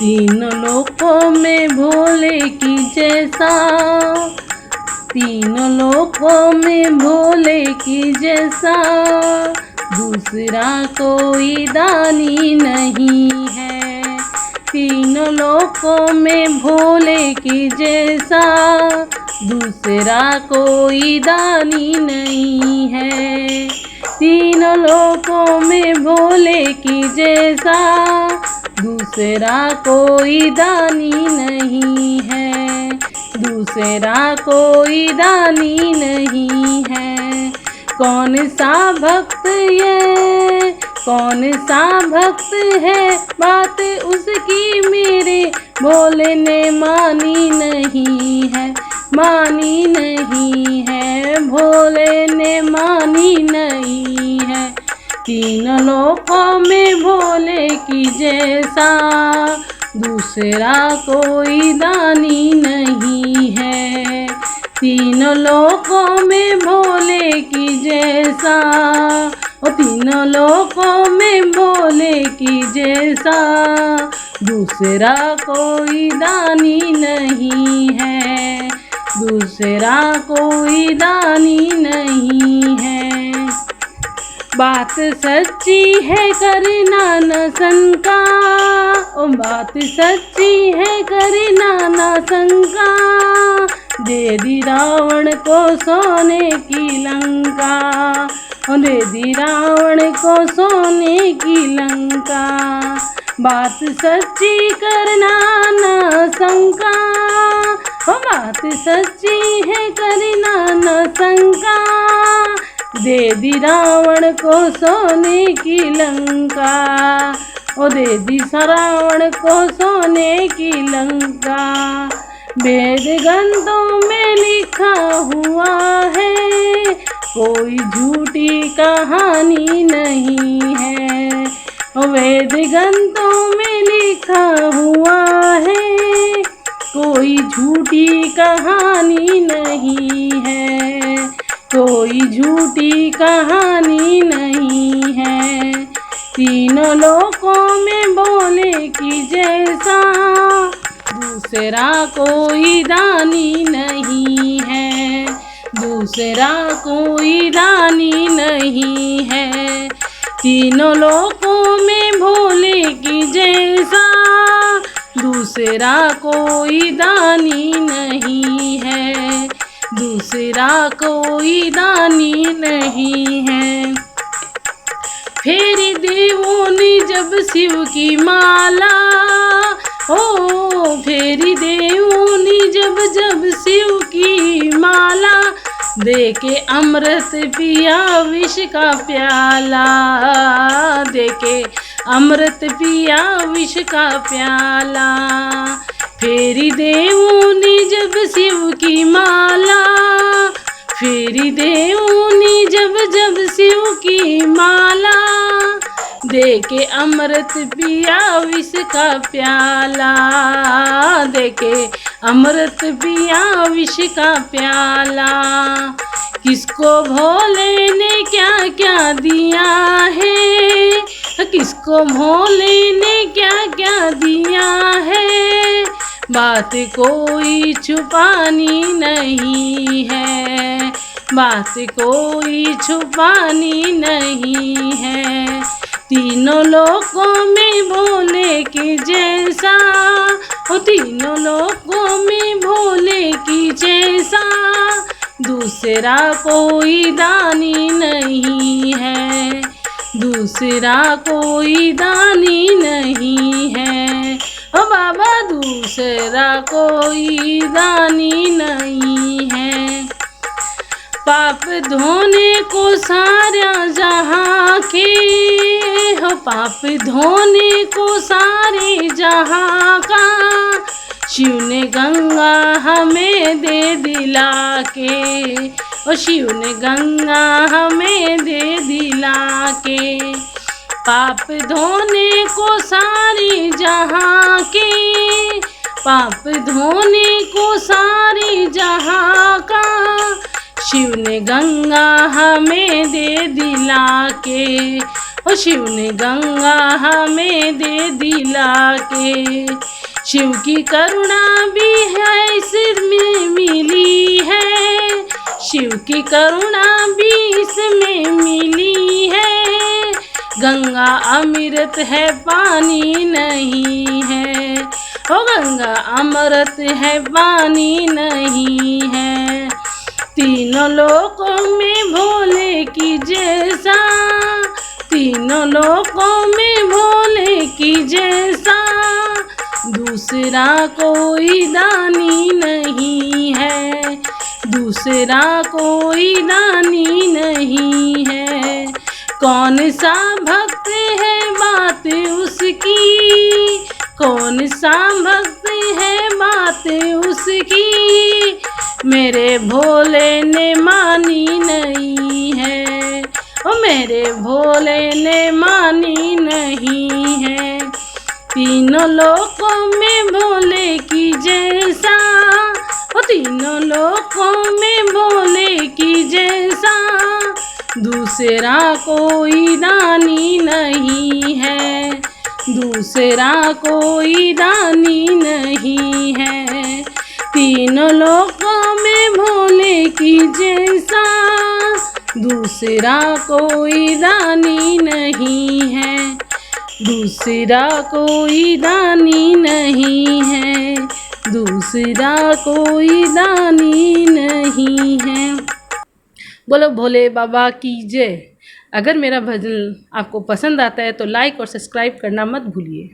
तीनों लोकों में भोले की जैसा, तीनों लोकों में भोले की जैसा दूसरा कोई दानी नहीं है। तीनों लोकों में भोले की जैसा दूसरा कोई दानी नहीं है। तीनों लोकों में भोले की जैसा दूसरा कोई दानी नहीं है, दूसरा कोई दानी नहीं है। कौन सा भक्त ये, कौन सा भक्त है, बात उसकी मेरे भोले ने मानी नहीं है, मानी नहीं है, भोले ने मानी नहीं है। तीनों लोकों में भोले की जैसा दूसरा कोई दानी नहीं है। तीनों लोकों में भोले की जैसा, और तीनों लोकों में भोले की जैसा दूसरा कोई दानी नहीं है, दूसरा कोई दानी नहीं है। बात सच्ची है करना न शंका, ओ बात सच्ची है करना न शंका, दे दी रावण को सोने की लंका, ओ दे दी रावण को सोने की लंका। बात सच्ची करना न शंका, ओ बात सच्ची है करना न शंका, दे दी रावण को सोने की लंका, ओ दे दी रावण को सोने की लंका। वेद ग्रंथों में लिखा हुआ है, कोई झूठी कहानी नहीं है। वेद ग्रंथों में लिखा हुआ है, कोई झूठी कहानी नहीं है, कोई झूठी कहानी नहीं है। तीनों लोकों में भोले की जैसा दूसरा कोई दानी नहीं है, दूसरा कोई दानी नहीं है। तीनों लोकों में भोले की जैसा दूसरा कोई दानी नहीं है, दूसरा कोई दानी नहीं है। फेरी देवों ने जब शिव की माला, ओ फेरी देवों ने जब जब शिव की माला, देके अमृत पिया विष का प्याला, देके अमृत पिया विष का प्याला। फेरी देवों ने जब शिव की माला, फेरी देवों ने जब जब शिव की माला, देके अमृत पिया विष का प्याला, देके अमृत पिया विष का प्याला। किसको भोले ने क्या क्या दिया है, किसको भोले ने क्या क्या दिया है, बात कोई छुपानी नहीं है, बात कोई छुपानी नहीं है। तीनों लोकों में भोले की जैसा, ओ तीनों लोकों में भोले की जैसा दूसरा कोई दानी नहीं है, दूसरा कोई दानी नहीं है। ओ बाबा दूसरा कोई दानी नहीं है। पाप धोने को सारा जहाँ के, हो पाप धोने को सारे जहाँ का, शिव ने गंगा हमें दे दिला के, ओ शिव ने गंगा हमें दे दिला के। पाप धोने को सारी जहाँ के, पाप धोने को सारी जहाँ का, शिव ने गंगा हमें दे दिला के, ओ शिव ने गंगा हमें दे दिला के। शिव की करुणा भी है सिर में मिली है, शिव की करुणा भी इसमें मिली है। गंगा अमृत है पानी नहीं है, ओ गंगा अमृत है पानी नहीं है। तीनों लोकों में भोले की जैसा, तीनों लोकों में भोले की जैसा दूसरा कोई दानी नहीं है, दूसरा कोई दानी नहीं है। कौन सा भक्त है बात उसकी, कौन सा भक्त है बात उसकी, मेरे भोले ने मानी नहीं है, ओ मेरे भोले ने मानी नहीं है। तीनों लोकों में भोले की जैसा, ओ तीनों लोकों में भोले की जैसा दूसरा कोई दानी नहीं है, दूसरा कोई दानी नहीं है। तीनों लोकों में भोले की जैसा दूसरा कोई दानी नहीं है, दूसरा कोई दानी नहीं है, दूसरा कोई दानी नहीं है। बोलो भोले बाबा की जय। अगर मेरा भजन आपको पसंद आता है तो लाइक और सब्सक्राइब करना मत भूलिए।